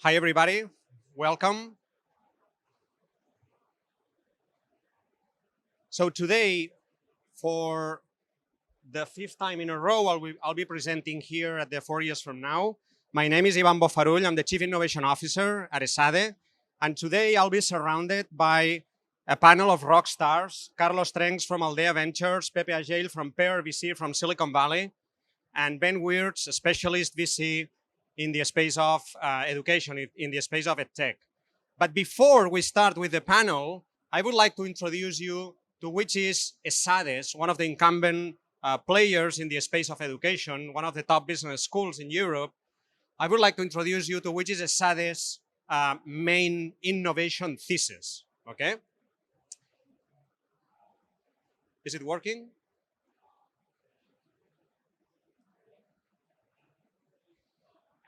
Hi, everybody. Welcome. So today, for the fifth time in a row, I'll be presenting here at the 4 years from now. My name is Ivan Bofarull. I'm the Chief Innovation Officer at Esade. And today I'll be surrounded by a panel of rock stars: Carlos Trenks from Aldea Ventures, Pepe Agile from Pear VC from Silicon Valley, and Ben Weirts, a specialist VC in the space of education, in the space of edtech. But before we start with the panel, I would like to introduce you to which is Esade, one of the incumbent players in the space of education, one of the top business schools in Europe. I would like to introduce you to which is Esade's main innovation thesis. Okay? Is it working?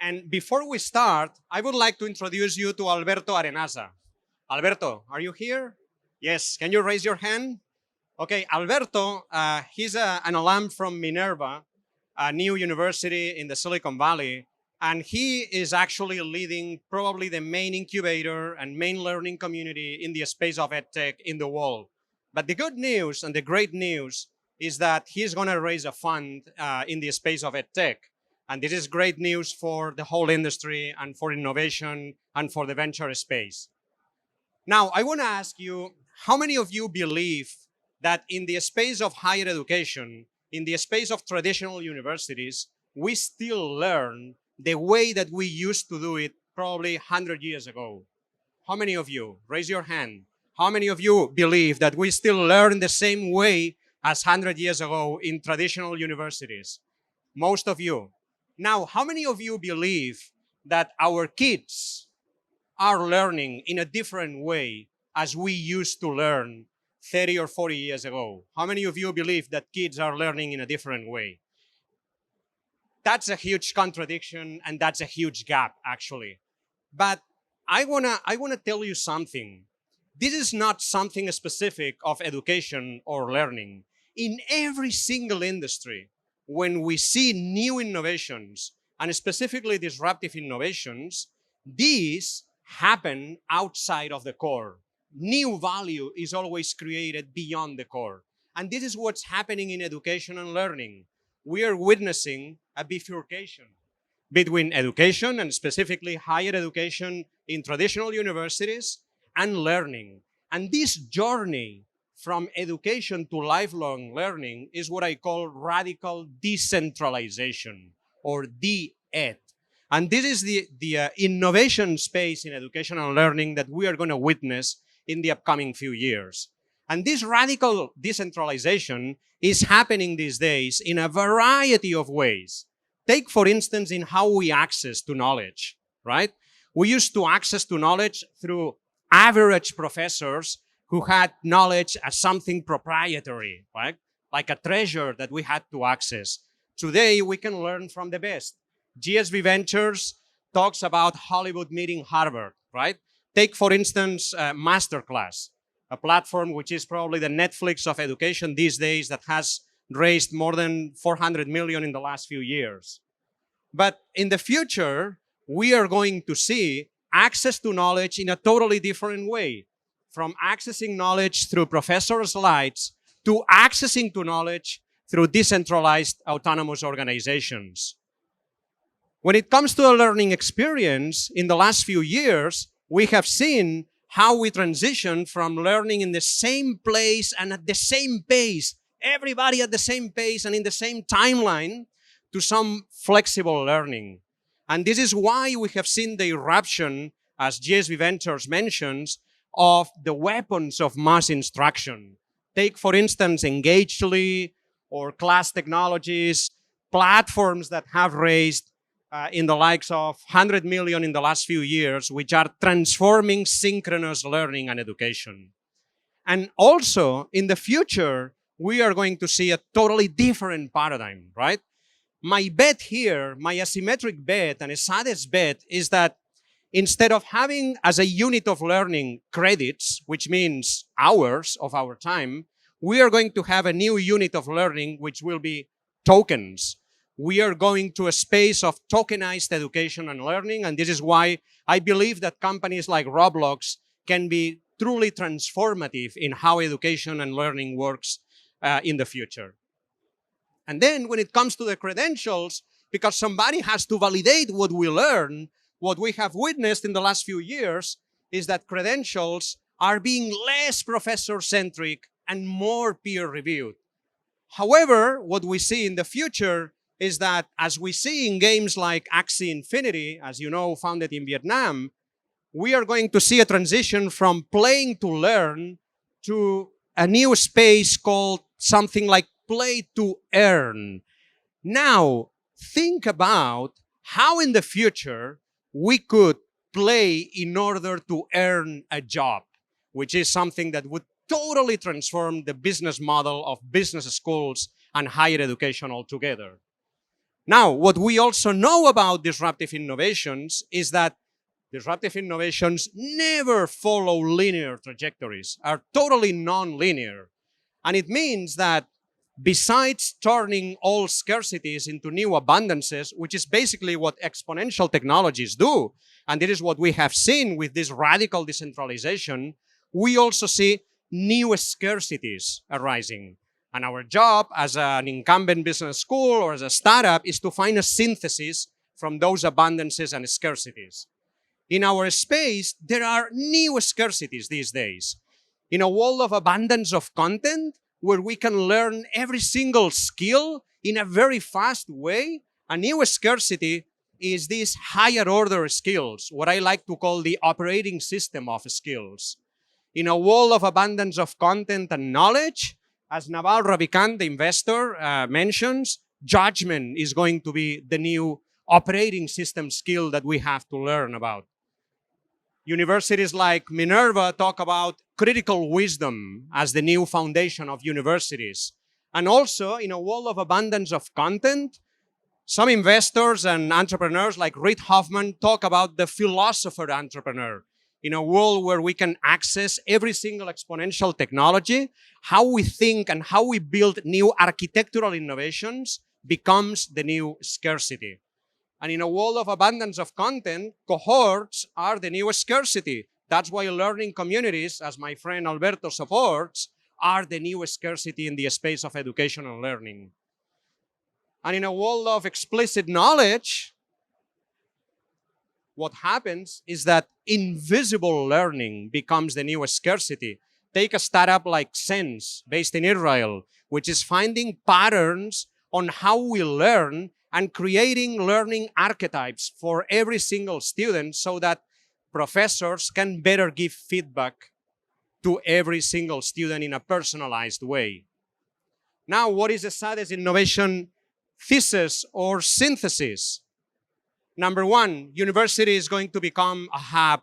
And before we start, I would like to introduce you to Alberto Arenaza. Alberto, are you here? Yes. Can you raise your hand? Okay, Alberto, he's an alum from Minerva, a new university in the Silicon Valley, and he is actually leading probably the main incubator and main learning community in the space of edtech in the world. But the good news and the great news is that he's going to raise a fund in the space of edtech. And this is great news for the whole industry and for innovation and for the venture space. Now, I want to ask you, how many of you believe that in the space of higher education, in the space of traditional universities, we still learn the way that we used to do it probably 100 years ago? How many of you? Raise your hand. How many of you believe that we still learn the same way as 100 years ago in traditional universities? Most of you. Now, how many of you believe that our kids are learning in a different way as we used to learn 30 or 40 years ago? How many of you believe that kids are learning in a different way? That's a huge contradiction, and that's a huge gap, actually. But I wanna tell you something. This is not something specific of education or learning. In every single industry, when we see new innovations, and specifically disruptive innovations, these happen outside of the core. New value is always created beyond the core. And this is what's happening in education and learning. We are witnessing a bifurcation between education, and specifically higher education in traditional universities, and learning. And this journey from education to lifelong learning is what I call radical decentralization, or DED. And this is the innovation space in education and learning that we are going to witness in the upcoming few years. And this radical decentralization is happening these days in a variety of ways. Take, for instance, in how we access to knowledge, right? We used to access to knowledge through average professors who had knowledge as something proprietary, right? Like a treasure that we had to access. Today, we can learn from the best. GSV Ventures talks about Hollywood meeting Harvard, right? Take, for instance, Masterclass, a platform which is probably the Netflix of education these days, that has raised more than 400 million in the last few years. But in the future, we are going to see access to knowledge in a totally different way, from accessing knowledge through professor slides to accessing to knowledge through decentralized autonomous organizations. When it comes to the learning experience, in the last few years, we have seen how we transition from learning in the same place and at the same pace, everybody at the same pace and in the same timeline, to some flexible learning. And this is why we have seen the eruption, as GSV Ventures mentions, of the weapons of mass instruction. Take, for instance, Engagely or Class Technologies, platforms that have raised in the likes of 100 million in the last few years, which are transforming synchronous learning and education. And also, in the future, we are going to see a totally different paradigm, right? My bet here, my asymmetric bet and Esade's bet, is that instead of having as a unit of learning credits, which means hours of our time, we are going to have a new unit of learning, which will be tokens. we are going to a space of tokenized education and learning, and this is why I believe that companies like Roblox can be truly transformative in how education and learning works in the future. And then when it comes to the credentials, because somebody has to validate what we learn, what we have witnessed in the last few years is that credentials are being less professor-centric and more peer-reviewed. However, what we see in the future is that, as we see in games like Axie Infinity, as you know, founded in Vietnam, we are going to see a transition from playing to learn to a new space called something like play to earn. Now, think about how in the future we could play in order to earn a job, which is something that would totally transform the business model of business schools and higher education altogether. Now, what we also know about disruptive innovations is that disruptive innovations never follow linear trajectories, are totally non-linear. And it means that besides turning all scarcities into new abundances, which is basically what exponential technologies do, and it is what we have seen with this radical decentralization, we also see new scarcities arising. And our job as an incumbent business school or as a startup is to find a synthesis from those abundances and scarcities. In our space, there are new scarcities these days. In a world of abundance of content, where we can learn every single skill in a very fast way, a new scarcity is these higher order skills, what I like to call the operating system of skills. In a world of abundance of content and knowledge, as Naval Ravikant, the investor, mentions, judgment is going to be the new operating system skill that we have to learn about. Universities like Minerva talk about critical wisdom as the new foundation of universities. And also, in a world of abundance of content, some investors and entrepreneurs like Reid Hoffman talk about the philosopher entrepreneur. In a world where we can access every single exponential technology, how we think and how we build new architectural innovations becomes the new scarcity. And in a world of abundance of content, cohorts are the new scarcity. That's why learning communities, as my friend Alberto supports, are the new scarcity in the space of education and learning. And in a world of explicit knowledge, what happens is that invisible learning becomes the new scarcity. Take a startup like Sense, based in Israel, which is finding patterns on how we learn and creating learning archetypes for every single student so that professors can better give feedback to every single student in a personalized way. Now, what is Esade's innovation thesis or synthesis? Number one, university is going to become a hub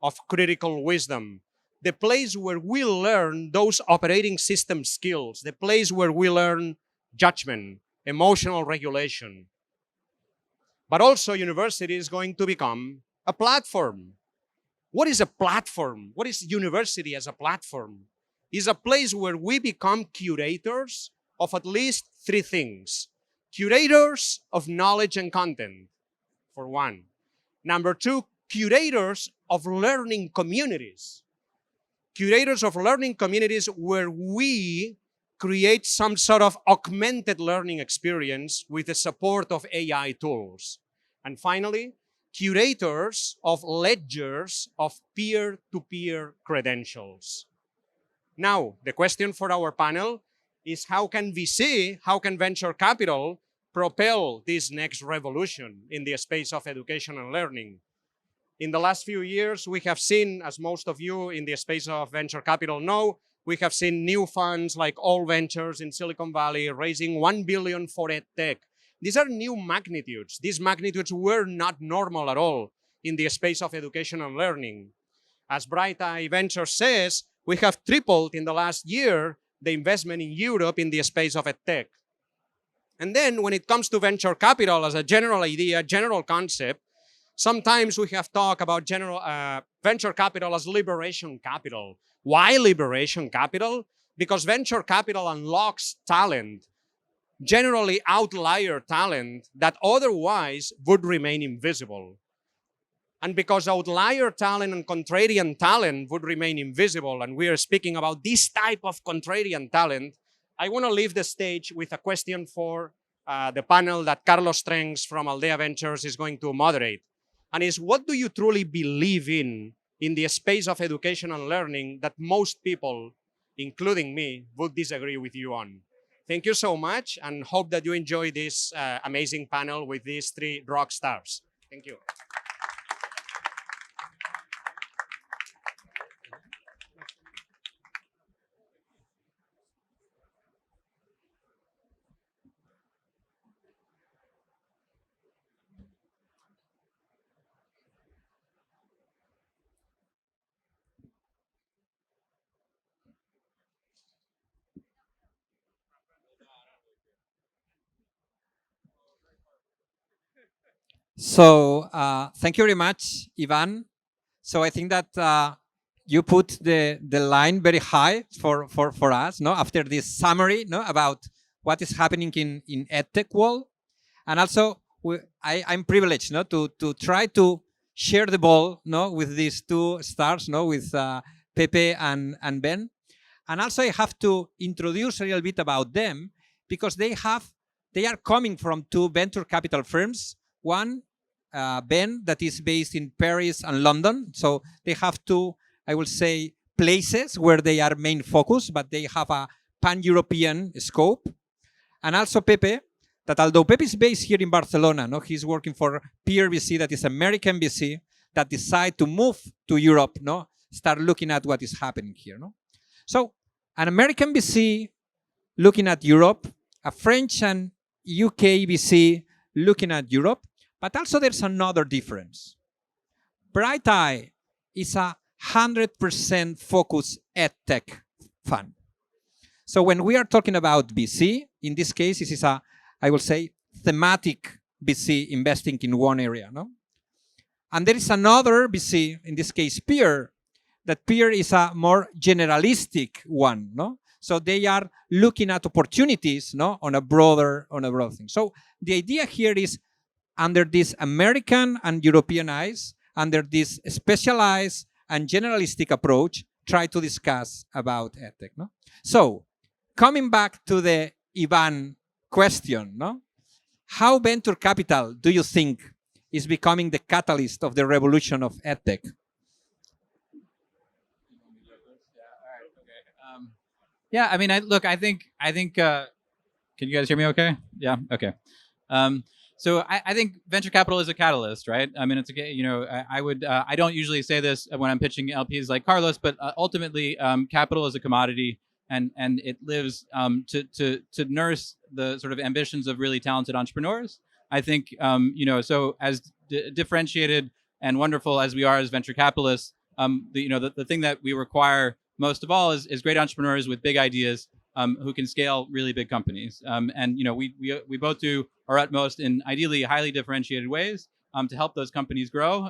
of critical wisdom, the place where we learn those operating system skills, the place where we learn judgment, emotional regulation. But also, university is going to become a platform. What is a platform? What is university as a platform? It's a place where we become curators of at least three things. Curators of knowledge and content, for one. Number two, curators of learning communities. Curators of learning communities where we create some sort of augmented learning experience with the support of AI tools. And finally, curators of ledgers of peer-to-peer credentials. Now, the question for our panel is how can VC, how can venture capital propel this next revolution in the space of education and learning? In the last few years, we have seen, as most of you in the space of venture capital know, we have seen new funds like All Ventures in Silicon Valley raising $1 billion for edtech. These are new magnitudes. These magnitudes were not normal at all in the space of education and learning. As Bright Eye Ventures says, we have tripled in the last year the investment in Europe in the space of edtech. And then when it comes to venture capital as a general idea, general concept, sometimes we have talked about venture capital as liberation capital. Why liberation capital? Because venture capital unlocks talent. generally outlier talent that otherwise would remain invisible. And because outlier talent and contrarian talent would remain invisible, and we are speaking about this type of contrarian talent, I want to leave the stage with a question for the panel that Carlos Trengs from Aldea Ventures is going to moderate. And is, what do you truly believe in the space of education and learning that most people, including me, would disagree with you on? Thank you so much, and hope that you enjoy this amazing panel with these three rock stars. Thank you. So thank you very much, Ivan. So I think that you put the line very high for us, no? After this summary, no, about what is happening in edtech world, and also I'm privileged, no, to try to share the ball, no, with these two stars, no, with Pepe and Ben, and also I have to introduce a little bit about them because they are coming from two venture capital firms. One, Ben, that is based in Paris and London. So they have two, I will say, places where they are main focus, but they have a pan-European scope. And also Pepe, that although Pepe is based here in Barcelona, no, he's working for Peer VC, that is American VC, that decide to move to Europe, no, start looking at what is happening here. No? So an American VC looking at Europe, a French and UK VC looking at Europe, but also there's another difference. Bright Eye is a 100% focused edtech fund. So when we are talking about VC, in this case, this is a, I will say, thematic VC investing in one area. No? And there is another VC, in this case, Peer, that Peer is a more generalistic one. No? So they are looking at opportunities, no, on a broader thing. So the idea here is, under this American and European eyes, under this specialized and generalistic approach, try to discuss about edtech. No? So coming back to the Ivan question, no? How venture capital do you think is becoming the catalyst of the revolution of edtech? Yeah, I mean, I think, can you guys hear me okay? Yeah, okay. So I think venture capital is a catalyst, right? I mean, it's a, you know, I don't usually say this when I'm pitching LPs like Carlos, but ultimately, capital is a commodity, and it lives to nurse the sort of ambitions of really talented entrepreneurs. I think, you know, so as differentiated and wonderful as we are as venture capitalists, the thing that we require most of all is great entrepreneurs with big ideas who can scale really big companies. And you know, we both do our utmost in ideally highly differentiated ways to help those companies grow.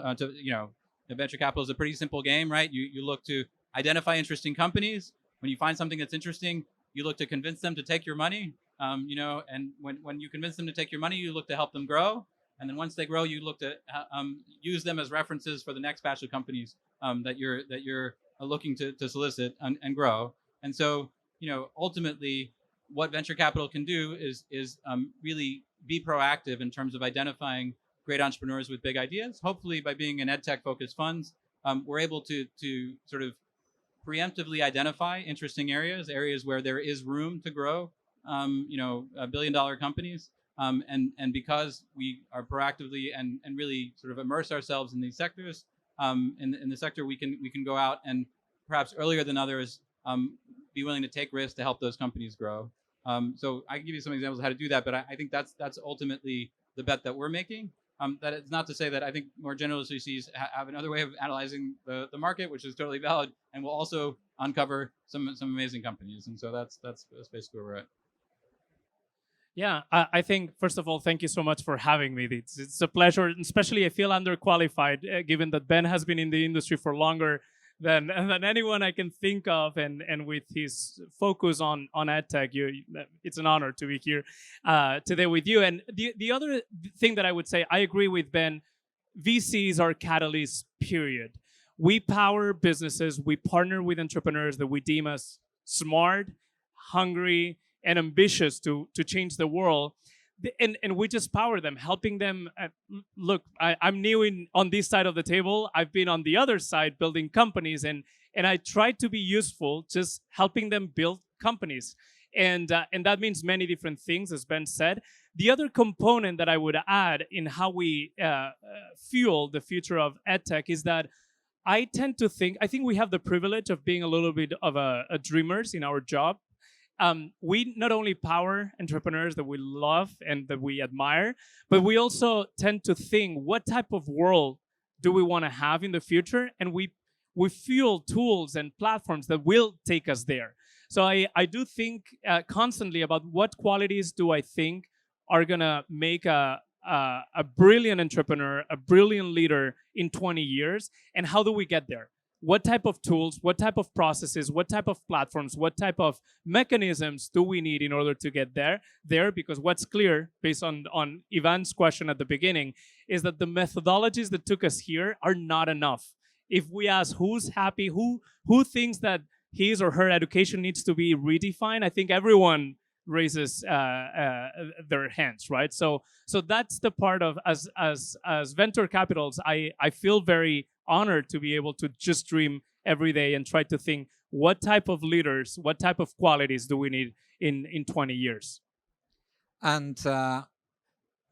Venture capital is a pretty simple game, right? You look to identify interesting companies. When you find something that's interesting, you look to convince them to take your money. And when you convince them to take your money, you look to help them grow. And then once they grow, you look to use them as references for the next batch of companies that you're looking to solicit and grow. And so, you know, ultimately, what venture capital can do is really be proactive in terms of identifying great entrepreneurs with big ideas. Hopefully, by being an edtech focused funds, we're able to sort of preemptively identify interesting areas where there is room to grow. $1 billion companies. And because we are proactively and really sort of immerse ourselves in these sectors, in the sector, we can go out and perhaps earlier than others be willing to take risks to help those companies grow. So I can give you some examples of how to do that, but I think that's ultimately the bet that we're making. That is not to say that I think more generalist VCs have another way of analyzing the market, which is totally valid, and will also uncover some amazing companies. And so that's basically where we're at. Yeah, I think, first of all, thank you so much for having me. It's a pleasure, especially I feel underqualified, given that Ben has been in the industry for longer than anyone I can think of, and with his focus on edtech, it's an honor to be here today with you. And the other thing that I would say, I agree with Ben. VCs are catalysts. Period. We power businesses. We partner with entrepreneurs that we deem as smart, hungry, and ambitious to change the world. And we just power them, helping them. Look, I'm new on this side of the table. I've been on the other side building companies, and I try to be useful, just helping them build companies. And that means many different things, as Ben said. The other component that I would add in how we fuel the future of edtech is that I think we have the privilege of being a little bit of a dreamers in our job. We not only power entrepreneurs that we love and that we admire, but we also tend to think, what type of world do we want to have in the future? And we fuel tools and platforms that will take us there. So I do think constantly about what qualities do I think are gonna make a brilliant entrepreneur, a brilliant leader in 20 years, and how do we get there? What type of tools, what type of processes, what type of platforms, what type of mechanisms do we need in order to get there? Because what's clear, based on Ivan's question at the beginning, is that the methodologies that took us here are not enough. If we ask who's happy, who thinks that his or her education needs to be redefined, I think everyone raises their hands, right? So that's the part of, as venture capitals, I feel very honored to be able to just dream every day and try to think, what type of leaders, what type of qualities do we need in 20 years? And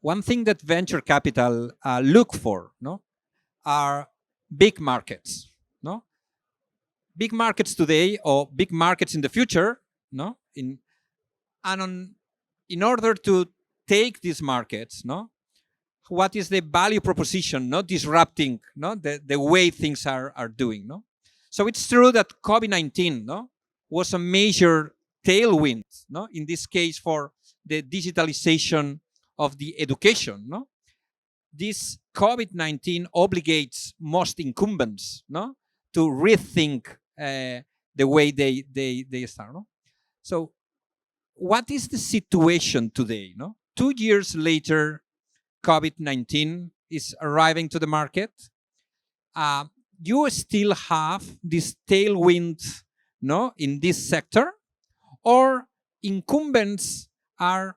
one thing that venture capital look for, are big markets, big markets today or big markets in the future, in order to take these markets, what is the value proposition, not disrupting the way things are doing. So it's true that COVID-19 was a major tailwind, in this case for the digitalization of the education. This COVID-19 obligates most incumbents to rethink the way they start. So what is the situation today? 2 years later, COVID-19 is arriving to the market. You still have this tailwind in this sector, or incumbents are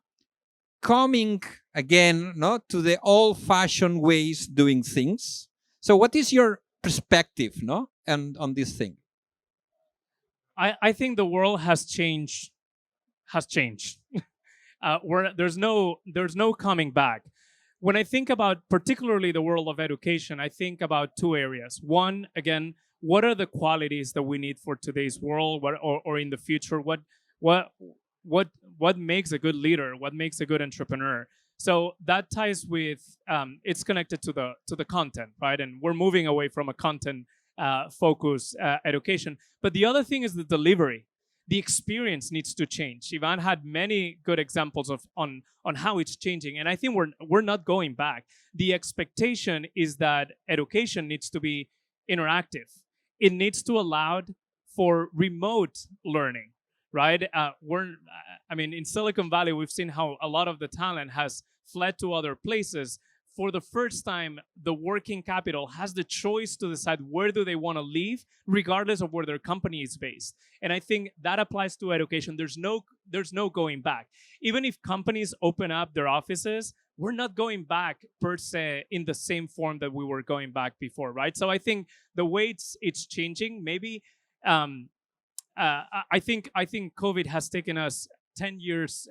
coming again to the old-fashioned ways doing things? So what is your perspective and on this thing? I think the world has changed. There's no coming back. When I think about particularly the world of education, I think about two areas. One, again, what are the qualities that we need for today's world, or in the future? What makes a good leader? What makes a good entrepreneur? So that ties with it's connected to the content, right? And we're moving away from a content focused education. But the other thing is the delivery. The experience needs to change. Ivan had many good examples on how it's changing, and I think we're not going back. The expectation is that education needs to be interactive. It needs to allow for remote learning, right? In Silicon Valley, we've seen how a lot of the talent has fled to other places. For the first time, the working capital has the choice to decide where do they want to live, regardless of where their company is based. And I think that applies to education. There's no going back. Even if companies open up their offices, we're not going back per se in the same form that we were going back before, right? So I think the way it's changing, maybe I think COVID has taken us 10 years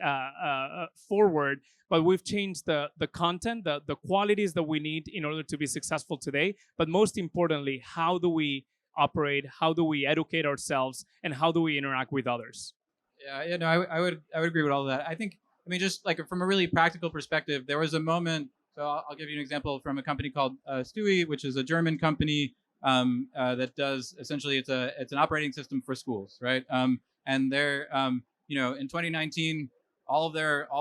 forward, but we've changed the content, the qualities that we need in order to be successful today. But most importantly, how do we operate? How do we educate ourselves? And how do we interact with others? Yeah, no, I would agree with all of that. I think, just like from a really practical perspective, there was a moment. So I'll give you an example from a company called Stewie, which is a German company that does essentially it's an operating system for schools, right? And they're in 2019, all of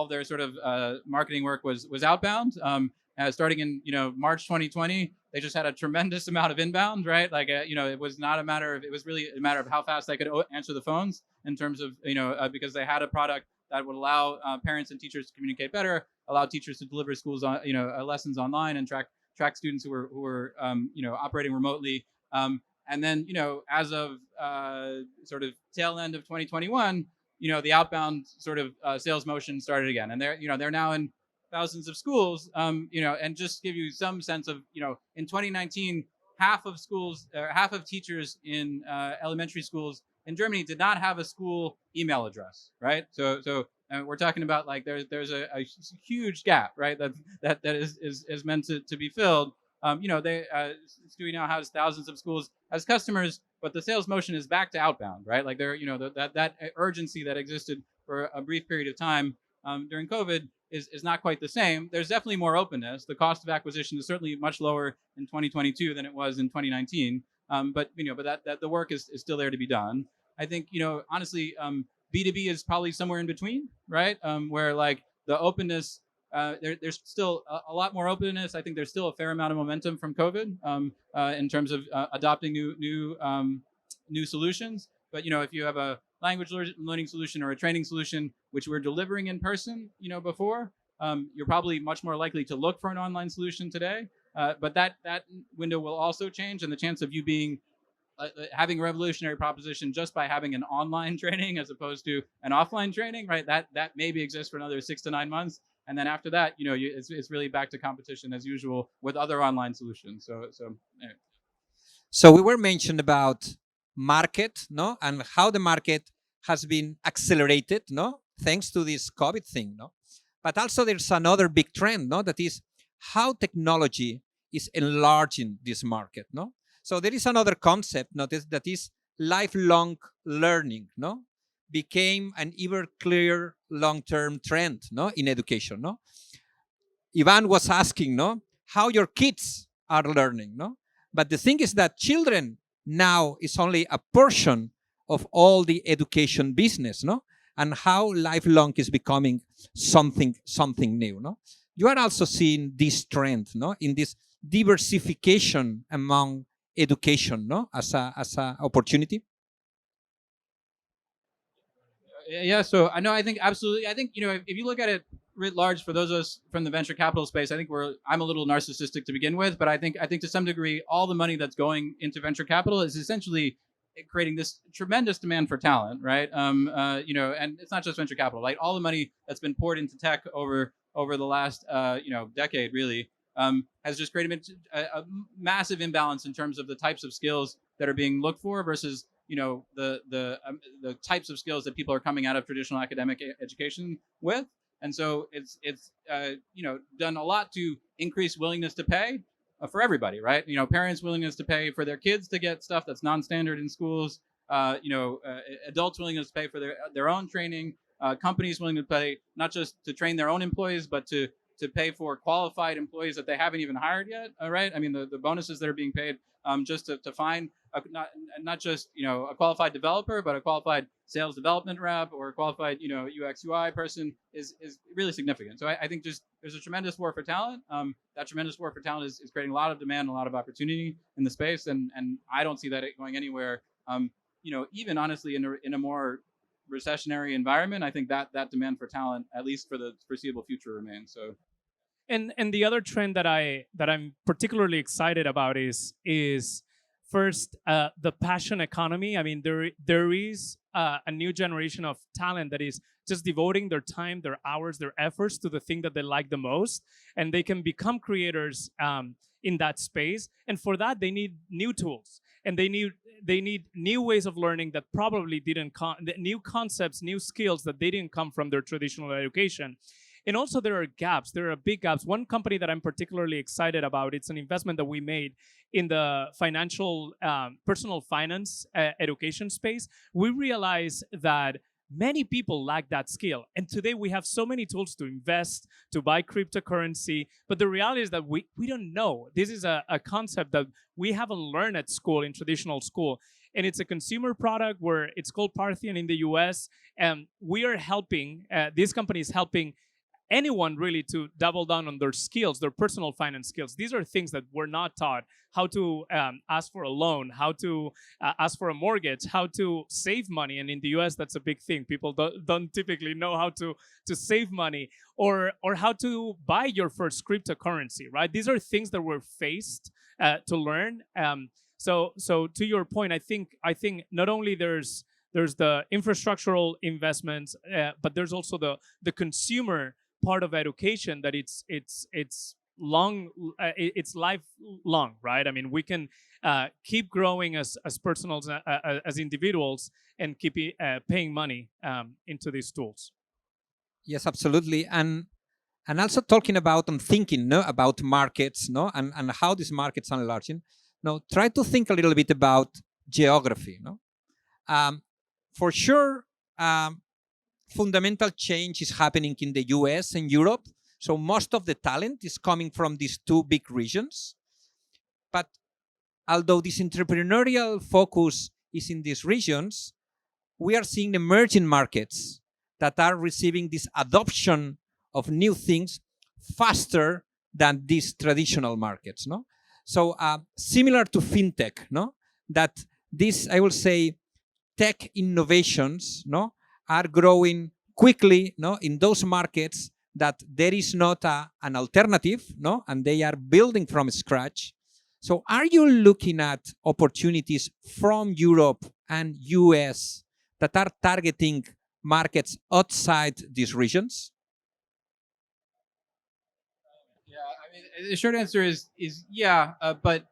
their sort of marketing work was outbound. starting in March 2020, they just had a tremendous amount of inbound, right? Like it was not a matter of, it was really a matter of how fast they could answer the phones in terms of because they had a product that would allow parents and teachers to communicate better, allow teachers to deliver schools on lessons online and track students who were operating remotely. And then as of sort of tail end of 2021, the outbound sort of sales motion started again, and they're now in thousands of schools. And just give you some sense of in 2019, half of teachers in elementary schools in Germany did not have a school email address, right? So we're talking about like there's a huge gap, right? That is meant to be filled. Stewie now has thousands of schools as customers, but the sales motion is back to outbound, right? Like that urgency that existed for a brief period of time during COVID is not quite the same. There's definitely more openness. The cost of acquisition is certainly much lower in 2022 than it was in 2019. But that the work is still there to be done. I think honestly, B2B is probably somewhere in between, right? Where like the openness, there's still a lot more openness. I think there's still a fair amount of momentum from COVID in terms of adopting new solutions. But if you have a language learning solution or a training solution which we're delivering in person, before, you're probably much more likely to look for an online solution today. But that window will also change, and the chance of you being having a revolutionary proposition just by having an online training as opposed to an offline training, right? That maybe exists for another 6 to 9 months, and then after that, it's really back to competition as usual with other online solutions. So anyway. So we were mentioned about market, no, and how the market has been accelerated, no, thanks to this COVID thing, no. But also there's another big trend, no, that is how technology is enlarging this market, no. So there is another concept, notice, that is lifelong learning, no, became an ever clear long-term trend, no, in education, no. Ivan was asking, no, how your kids are learning, no. But the thing is that children now is only a portion of all the education business, no, and how lifelong is becoming something new, no. You are also seeing this trend, no, in this diversification among education, no, as a opportunity. Yeah, so I think absolutely. I think if you look at it writ large, for those of us from the venture capital space, I think I'm a little narcissistic to begin with, but I think to some degree all the money that's going into venture capital is essentially creating this tremendous demand for talent, right? And it's not just venture capital, right? All the money that's been poured into tech over the last decade really has just created a massive imbalance in terms of the types of skills that are being looked for versus the types of skills that people are coming out of traditional academic education with. And so it's done a lot to increase willingness to pay for everybody, right? Parents' willingness to pay for their kids to get stuff that's non-standard in schools. Adults' willingness to pay for their own training. Companies willing to pay not just to train their own employees, but to pay for qualified employees that they haven't even hired yet. Right? I mean, the bonuses that are being paid just to find not just a qualified developer, but a qualified sales development rep or a qualified UX UI person is really significant. So I think just there's a tremendous war for talent. That tremendous war for talent is creating a lot of demand, a lot of opportunity in the space, and I don't see that going anywhere. Even honestly in a more recessionary environment, I think that demand for talent, at least for the foreseeable future, remains. So. And the other trend that I'm particularly excited about is first the passion economy. I mean, there is a new generation of talent that is just devoting their time, their hours, their efforts to the thing that they like the most, and they can become creators in that space. And for that, they need new tools, and they need new ways of learning that probably didn't new concepts, new skills that they didn't come from their traditional education. And also there are gaps. There are big gaps. One company that I'm particularly excited about, it's an investment that we made in the financial, personal finance education space. We realized that many people lack that skill. And today we have so many tools to invest, to buy cryptocurrency. But the reality is that we don't know. This is a concept that we haven't learned at school, in traditional school. And it's a consumer product where it's called Parthian in the US. And we are helping, this company is helping anyone really to double down on their skills, their personal finance skills. These are things that we're not taught: how to ask for a loan, how to ask for a mortgage, how to save money. And in the US, that's a big thing. People don't typically know how to save money, or how to buy your first cryptocurrency, right? These are things that we're faced to learn. So to your point, I think not only there's the infrastructural investments, but there's also the consumer part of education, that it's long, it's lifelong, right? I mean, we can keep growing as personals, as individuals, and keep paying money into these tools. Yes, absolutely. And also talking about and thinking, no, about markets, no, and how these markets are enlarging. Now, try to think a little bit about geography, no. For sure, fundamental change is happening in the US and Europe. So most of the talent is coming from these two big regions. But although this entrepreneurial focus is in these regions, we are seeing emerging markets that are receiving this adoption of new things faster than these traditional markets, no? So similar to fintech, no? That this, I will say, tech innovations, no, are growing quickly, no, in those markets that there is not an alternative, no, and they are building from scratch. So are you looking at opportunities from Europe and US that are targeting markets outside these regions? Yeah, I mean, the short answer is yeah, but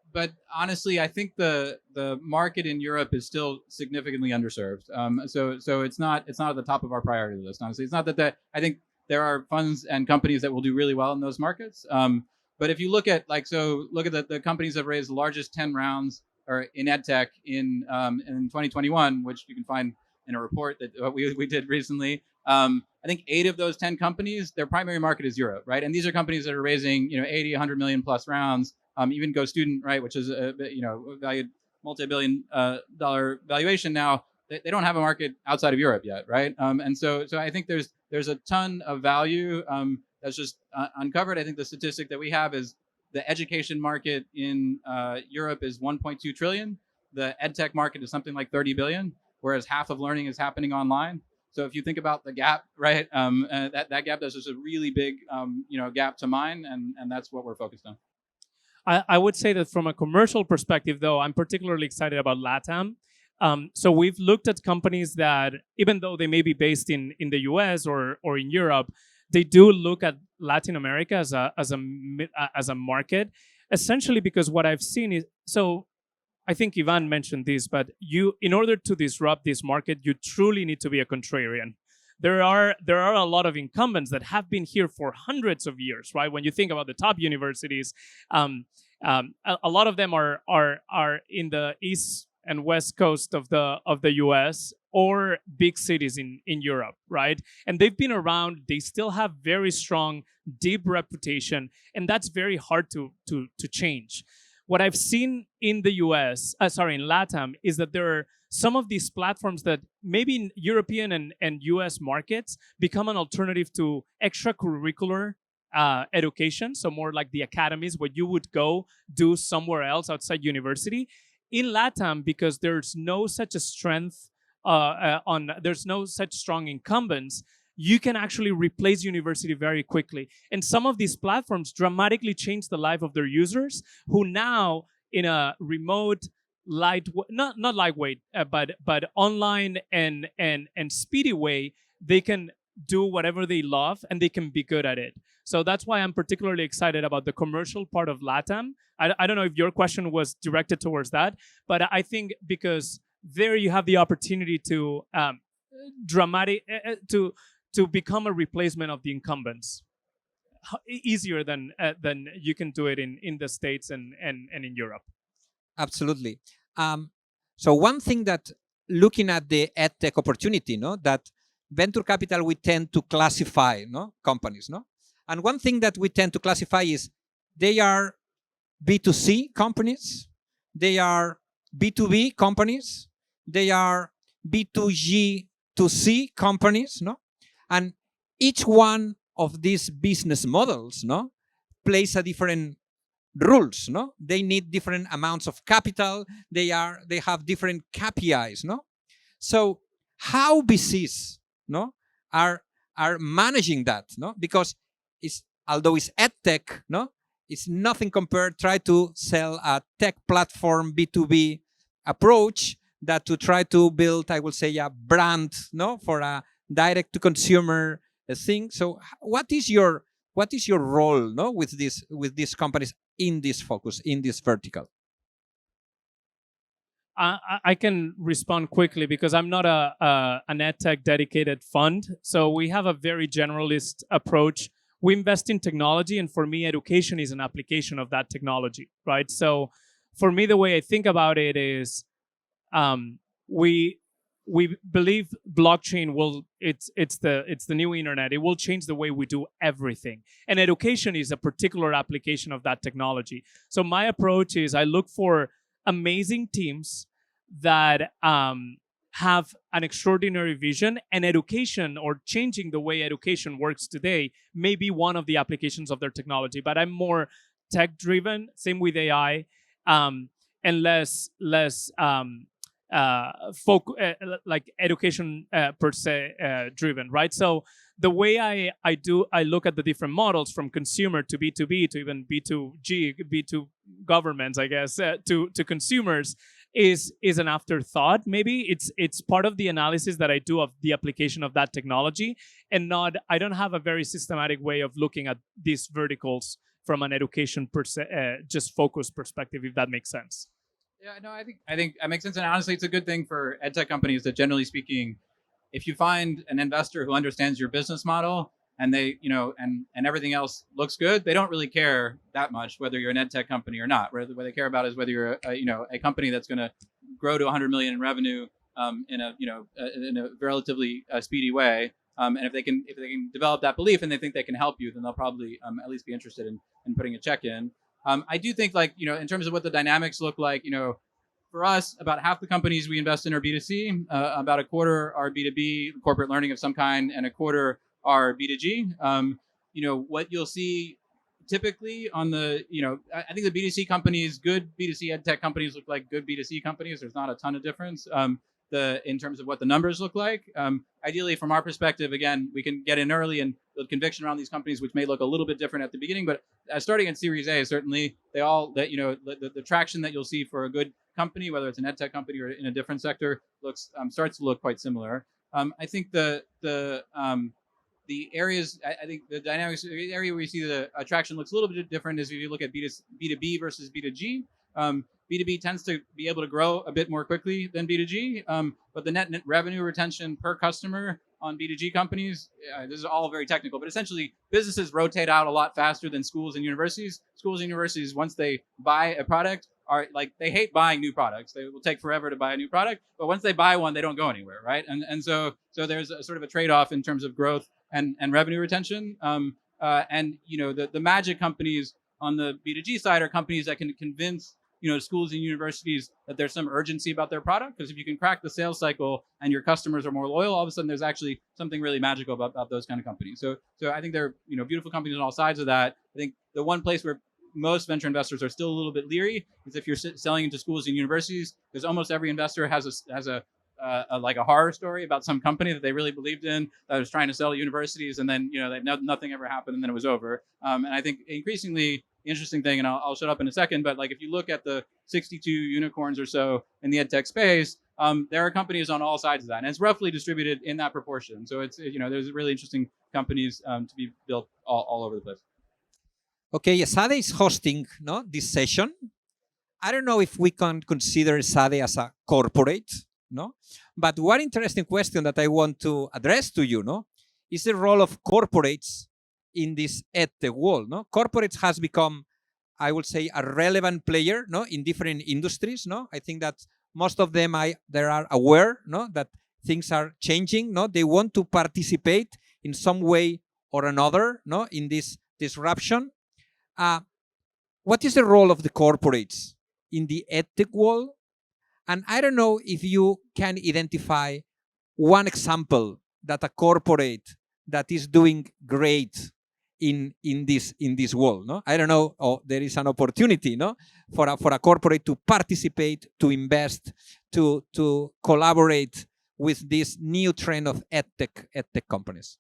honestly, I think the market in Europe is still significantly underserved. So it's not at the top of our priority list. Honestly, it's not that I think there are funds and companies that will do really well in those markets. But if you look at the companies that raised the largest 10 rounds or in edtech in 2021, which you can find in a report that we did recently. I think 8 of those 10 companies, their primary market is Europe, right? And these are companies that are raising 80, 100 million plus rounds. Even Go Student, right, which is a valued multi-billion dollar valuation now. They don't have a market outside of Europe yet, right? And so I think there's a ton of value that's just uncovered. I think the statistic that we have is the education market in Europe is 1.2 trillion. The edtech market is something like 30 billion, whereas half of learning is happening online. So if you think about the gap, right, that gap, there's just a really big gap to mine, and that's what we're focused on. I would say that from a commercial perspective, though, I'm particularly excited about LATAM. So we've looked at companies that, even though they may be based in the US or in Europe, they do look at Latin America as a market, essentially because what I've seen is, so I think Ivan mentioned this, but in order to disrupt this market, you truly need to be a contrarian. There are a lot of incumbents that have been here for hundreds of years, right? When you think about the top universities, a lot of them are in the east and west coast of the US or big cities in Europe, right? And they've been around. They still have very strong, deep reputation, and that's very hard to change. What I've seen in the US, in LATAM, is that there are some of these platforms that maybe in European and US markets become an alternative to extracurricular education. So more like the academies where you would go do somewhere else outside university. In LATAM, because there's no such a strength there's no such strong incumbents, you can actually replace university very quickly. And some of these platforms dramatically change the life of their users, who now, in a remote, not lightweight, but online and speedy way, they can do whatever they love and they can be good at it. So that's why I'm particularly excited about the commercial part of LATAM. I don't know if your question was directed towards that, but I think because there you have the opportunity to to become a replacement of the incumbents easier than you can do it in the States and in Europe. Absolutely. So one thing that, looking at the edtech opportunity, no, that venture capital, we tend to classify, no, companies, no, and one thing that we tend to classify is they are B2C companies, they are B2B companies, they are B2G to C companies, no, and each one of these business models, no, plays a different rules, no. They need different amounts of capital. They have different KPIs, no. So how VCs, no, are managing that, no, because although it's edtech, no, it's nothing compared. Try to sell a tech platform B2B approach that to try to build, I will say, a brand, no, for a direct to consumer thing. So what is your role, no, with these companies in this focus, in this vertical? I can respond quickly because I'm not an edtech dedicated fund. So we have a very generalist approach. We invest in technology, and for me, education is an application of that technology, right? So for me, the way I think about it is, we believe blockchain will it's the new internet. It will change the way we do everything, and education is a particular application of that technology. So my approach is I look for amazing teams that have an extraordinary vision, and education, or changing the way education works today, may be one of the applications of their technology. But I'm more tech driven, same with AI, and less like education per se driven, right? So the way I look at the different models, from consumer to B2B to even B2G, B2 governments, I guess, to consumers, is an afterthought. Maybe it's part of the analysis that I do of the application of that technology, and I don't have a very systematic way of looking at these verticals from an education per se, just focused perspective, if that makes sense. Yeah, no, I think that makes sense, and honestly, it's a good thing for edtech companies that, generally speaking, if you find an investor who understands your business model and they, and everything else looks good, they don't really care that much whether you're an edtech company or not. What they care about is whether you're a company that's going to grow to 100 million in revenue in a relatively speedy way. And if they can develop that belief and they think they can help you, then they'll probably at least be interested in putting a check in. I do think, in terms of what the dynamics look like, for us, about half the companies we invest in are B2C, about a quarter are B2B, corporate learning of some kind, and a quarter are B2G. What you'll see typically on the, I think the B2C companies, good B2C ed tech companies look like good B2C companies. There's not a ton of difference in terms of what the numbers look like. Ideally, from our perspective, again, we can get in early and build conviction around these companies, which may look a little bit different at the beginning, but starting at Series A, certainly the traction that you'll see for a good company, whether it's an ed tech company or in a different sector, starts to look quite similar. I think the areas, I think the dynamics, the area where you see the attraction looks a little bit different is if you look at B2B versus B2G. B2B tends to be able to grow a bit more quickly than B2G, but the net revenue retention per customer on B2G companies, this is all very technical, but essentially businesses rotate out a lot faster than schools and universities. Schools and universities, once they buy a product, they hate buying new products. They will take forever to buy a new product, but once they buy one, they don't go anywhere, right? And so there's a sort of a trade-off in terms of growth and revenue retention. The magic companies on the B2G side are companies that can convince schools and universities that there's some urgency about their product, because if you can crack the sales cycle and your customers are more loyal, all of a sudden there's actually something really magical about those kind of companies. So I think they're beautiful companies on all sides of that. I think the one place where most venture investors are still a little bit leery is if you're selling into schools and universities, because almost every investor has a horror story about some company that they really believed in that was trying to sell to universities, and then nothing ever happened, and then it was over. And I think increasingly interesting thing, and I'll shut up in a second, but if you look at the 62 unicorns or so in the edtech space, there are companies on all sides of that, and it's roughly distributed in that proportion. So it's there's really interesting companies to be built all over the place. Okay, Esade is hosting this session. I don't know if we can consider Esade as a corporate, but one interesting question that I want to address to you, is the role of corporates in this edtech world. Corporates has become, I would say, a relevant player in different industries. I think that most of them they are aware that things are changing. They want to participate in some way or another in this disruption. What is the role of the corporates in the edtech world? And I don't know if you can identify one example that a corporate that is doing great in this world. No, I don't know. Oh, there is an opportunity, no, for a corporate to participate, to invest, to collaborate with this new trend of edtech companies.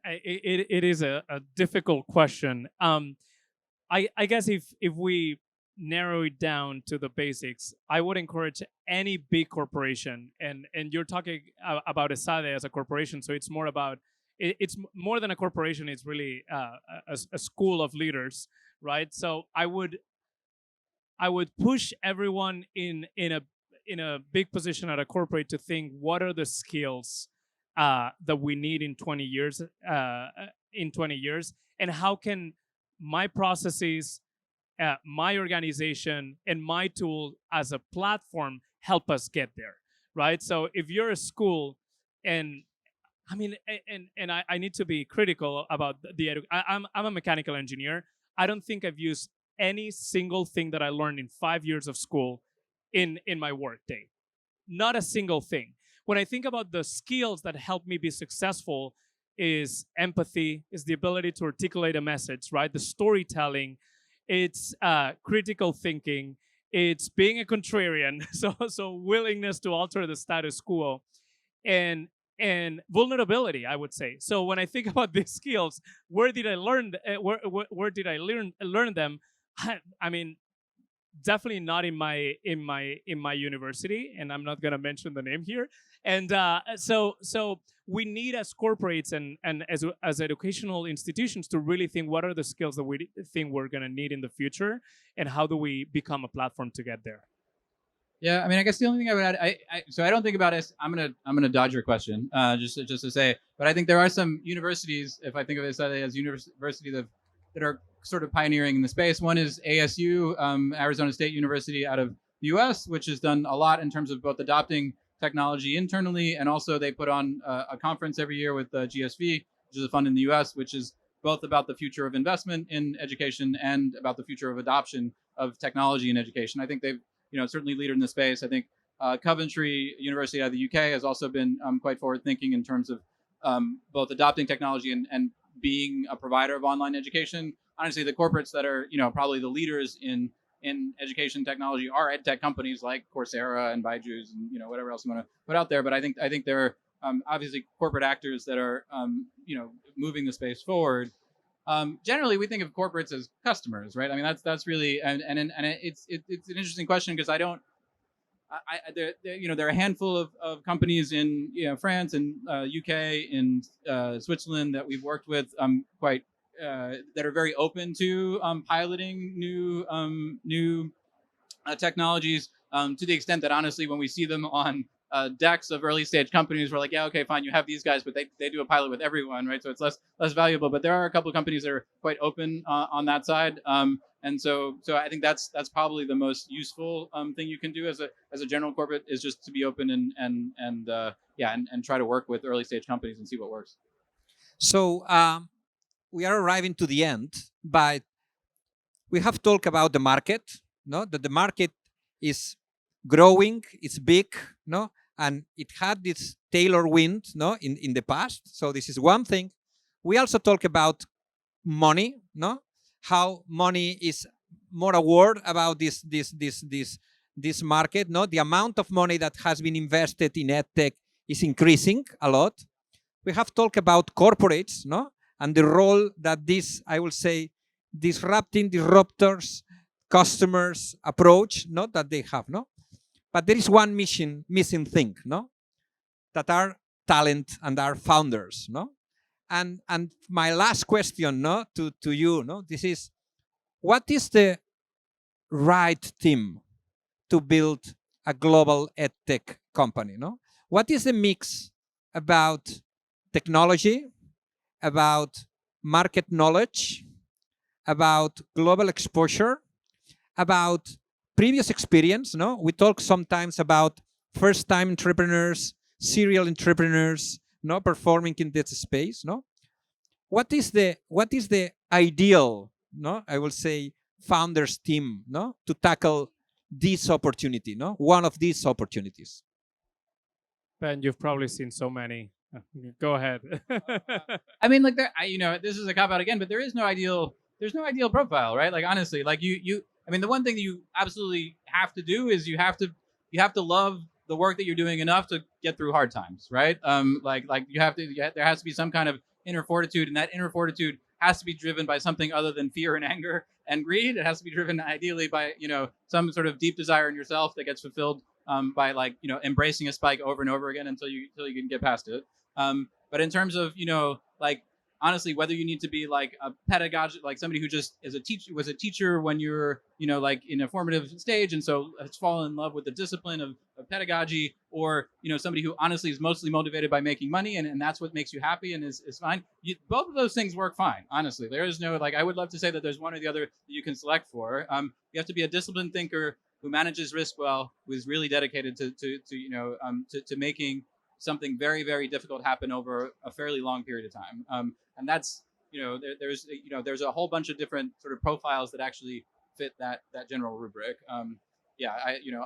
It is a difficult question. I guess if we narrow it down to the basics, I would encourage any big corporation, and you're talking about Esade as a corporation, so it's more about it's more than a corporation. It's really a school of leaders, right? So I would push everyone in a big position at a corporate to think what are the skills that we need in 20 years and how can my processes, my organization, and my tool as a platform help us get there, right? So if you're a school, and I mean, and I need to be critical about I'm a mechanical engineer. I don't think I've used any single thing that I learned in 5 years of school in my work day. Not a single thing. When I think about the skills that help me be successful, is empathy, is the ability to articulate a message, right? The storytelling, it's critical thinking, it's being a contrarian, so willingness to alter the status quo, and vulnerability, I would say. So when I think about these skills, where did I learn? Where did I learn them? I mean, definitely not in my university, and I'm not going to mention the name here. And so we need, as corporates and as educational institutions, to really think what are the skills that we think we're going to need in the future, and how do we become a platform to get there. Yeah, I mean, I guess the only thing I would add, so I don't think about it. I'm gonna dodge your question, just to say, but I think there are some universities, if I think of it as university that are sort of pioneering in the space. One is ASU, Arizona State University, out of the U.S., which has done a lot in terms of both adopting technology internally, and also they put on a conference every year with GSV, which is a fund in the U.S., which is both about the future of investment in education and about the future of adoption of technology in education. I think they've certainly leader in the space. I think Coventry University out of the UK has also been quite forward thinking in terms of both adopting technology and being a provider of online education. Honestly, the corporates that are probably the leaders in education technology are edtech companies like Coursera and Byju's and whatever else you want to put out there. But I think there are obviously corporate actors that are moving the space forward. Generally, we think of corporates as customers, right? I mean, that's really and it's an interesting question, because there are a handful of companies in France and UK and Switzerland that we've worked with quite that are very open to piloting new technologies, to the extent that honestly, when we see them on decks of early stage companies, we're like, yeah, okay, fine, you have these guys, but they do a pilot with everyone, right? So it's less valuable. But there are a couple of companies that are quite open on that side, and so I think that's probably the most useful thing you can do as a general corporate, is just to be open and try to work with early stage companies and see what works. So we are arriving to the end, but we have talked about the market, no? That the market is growing, it's big, no? And it had this tailwind, no, in the past. So this is one thing. We also talk about money, no? How money is more aware about this market, no? The amount of money that has been invested in edtech is increasing a lot. We have talked about corporates, no? And the role that this, I will say, disruptors, customers approach, no, that they have, no? But there is one missing thing, no? That are talent and are founders, no? And my last question, no, to you, no, this is, what is the right team to build a global edtech company, no? What is the mix about technology, about market knowledge, about global exposure, about previous experience, no? We talk sometimes about first-time entrepreneurs, serial entrepreneurs, no, performing in this space, no? What is the ideal, no, I will say, founders team, no, to tackle this opportunity, no? One of these opportunities. Ben, you've probably seen so many. Go ahead. I mean, like this is a cop out again, but there's no ideal profile, right? Like honestly, like I mean, the one thing that you absolutely have to do is you have to love the work that you're doing enough to get through hard times, right? Like there has to be some kind of inner fortitude, and that inner fortitude has to be driven by something other than fear and anger and greed. It has to be driven ideally by some sort of deep desire in yourself that gets fulfilled by embracing a spike over and over again until you can get past it. But in terms of like honestly, whether you need to be like a pedagogic, like somebody who just was a teacher when you're like in a formative stage, and so has fallen in love with the discipline of pedagogy, or somebody who honestly is mostly motivated by making money, and that's what makes you happy and is fine. Both of those things work fine. Honestly, there is no like I would love to say that there's one or the other that you can select for. You have to be a disciplined thinker who manages risk well, who is really dedicated to making something very, very difficult happen over a fairly long period of time. And that's there's a whole bunch of different sort of profiles that actually fit that general rubric.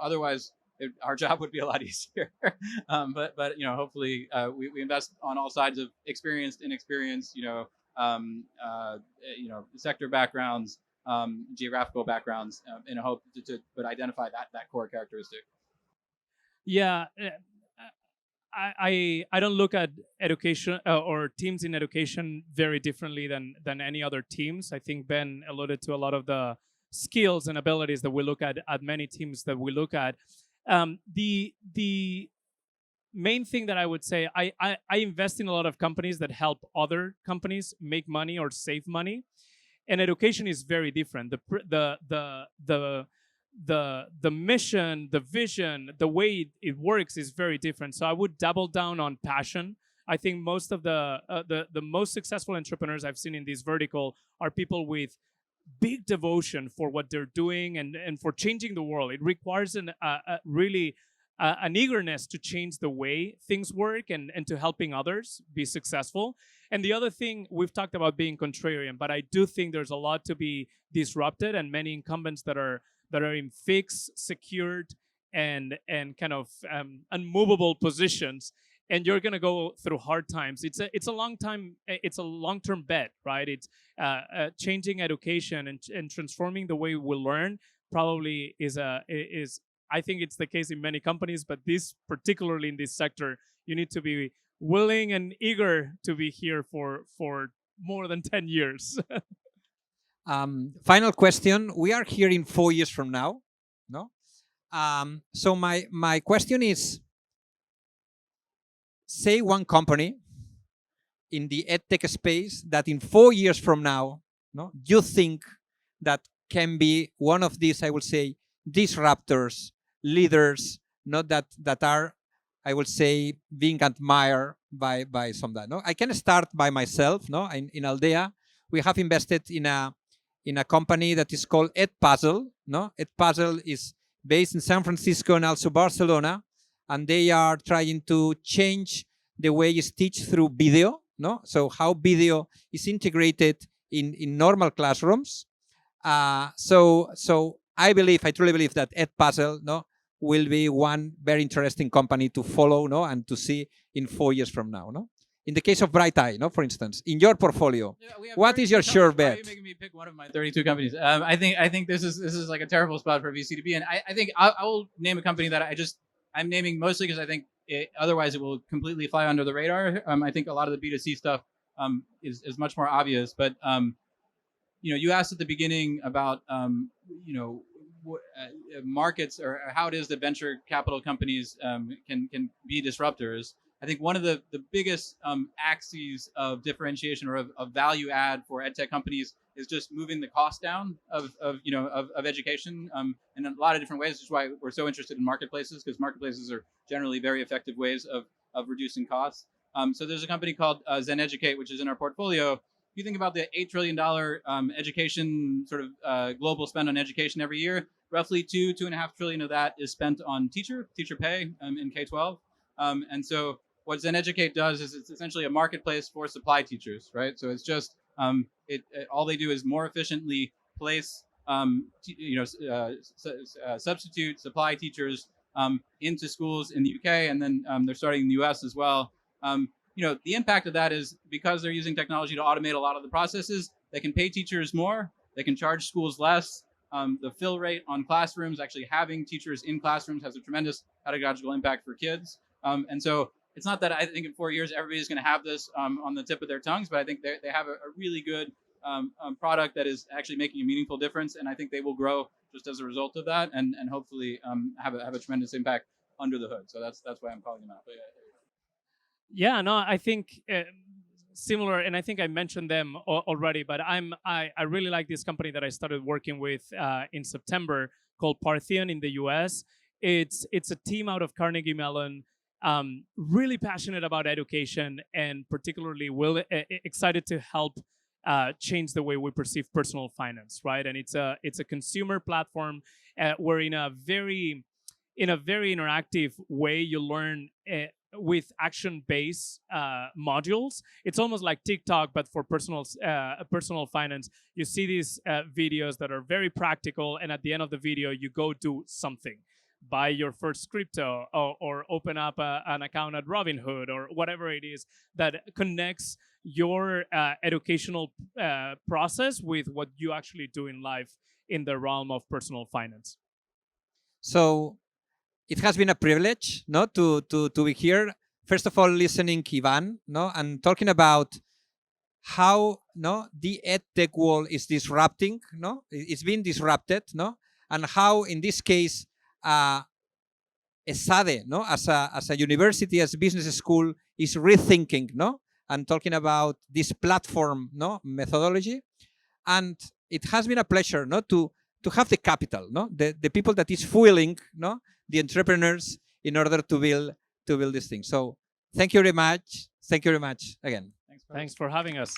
Otherwise our job would be a lot easier. But hopefully we invest on all sides of experienced, inexperienced, sector backgrounds, geographical backgrounds, in a hope to identify that core characteristic. Yeah, I don't look at education or teams in education very differently than any other teams. I think Ben alluded to a lot of the skills and abilities that we look at many teams that we look at. The main thing that I would say, I invest in a lot of companies that help other companies make money or save money, and education is very different. The mission, the vision, the way it works is very different. So I would double down on passion. I think most of the most successful entrepreneurs I've seen in this vertical are people with big devotion for what they're doing and for changing the world. It requires an eagerness to change the way things work and to helping others be successful. And the other thing, we've talked about being contrarian, but I do think there's a lot to be disrupted, and many incumbents that are in fixed, secured, and kind of unmovable positions, and you're gonna go through hard times. It's a long-term bet, right? It's changing education and transforming the way we learn. Probably is I think it's the case in many companies, but this particularly in this sector, you need to be willing and eager to be here for more than 10 years. Final question. We are here in 4 years from now, no? So my question is, say one company in the edtech space that in 4 years from now, no, you think that can be one of these, I would say, disruptors, leaders, not that are, I would say, being admired by some that. No, I can start by myself. No, in Aldea, we have invested in a company that is called Edpuzzle. No, Edpuzzle is based in San Francisco and also Barcelona, and they are trying to change the way you teach through video. No, so how video is integrated in normal classrooms. So I truly believe that Edpuzzle, no, will be one very interesting company to follow, no, and to see in 4 years from now, no. In the case of Bright Eye, no, for instance, in your portfolio, what is your sure bet? Why are you making me pick one of my 32 companies? I think this is like a terrible spot for a VC to be in. I think I will name a company that I'm naming mostly because I think otherwise it will completely fly under the radar. I think a lot of the B2C stuff is much more obvious, but you asked at the beginning about markets or how it is that venture capital companies can be disruptors. I think one of the biggest axes of differentiation or of value add for edtech companies is just moving the cost down of education in a lot of different ways. Which is why we're so interested in marketplaces, because marketplaces are generally very effective ways of reducing costs. So there's a company called Zen Educate, which is in our portfolio. If you think about the $8 trillion education sort of global spend on education every year, roughly $2.5 trillion of that is spent on teacher pay in K-12. And so what Zen Educate does is it's essentially a marketplace for supply teachers, right? So it's just all they do is more efficiently place substitute supply teachers into schools in the UK, and then they're starting in the US as well. The impact of that is because they're using technology to automate a lot of the processes, they can pay teachers more, they can charge schools less. The fill rate on classrooms, actually having teachers in classrooms, has a tremendous pedagogical impact for kids. And so it's not that I think in 4 years everybody's going to have this on the tip of their tongues, but I think they have a really good product that is actually making a meaningful difference, and I think they will grow just as a result of that, and hopefully have a tremendous impact under the hood. So that's why I'm calling them out. But Yeah, no, I think similar, and I think I mentioned them already. But I really like this company that I started working with in September called Parthian in the U.S. It's a team out of Carnegie Mellon, really passionate about education, and particularly excited to help change the way we perceive personal finance, right? And it's a consumer platform where in a very interactive way you learn with action-based modules. It's almost like TikTok, but for personal finance. You see these videos that are very practical, and at the end of the video, you go do something. Buy your first crypto, or open up an account at Robinhood, or whatever it is that connects your educational process with what you actually do in life in the realm of personal finance. So it has been a privilege, no, to be here. First of all, listening Ivan, no, and talking about how, no, the edtech world is disrupting, no, it's been disrupted, no, and how in this case, Esade, no, as a university, as a business school, is rethinking, no, and talking about this platform, no, methodology, and it has been a pleasure, no, to have the capital, no, the people that is fueling, no, the entrepreneurs in order to build this thing. So thank you very much. Thank you very much again. Thanks for having us.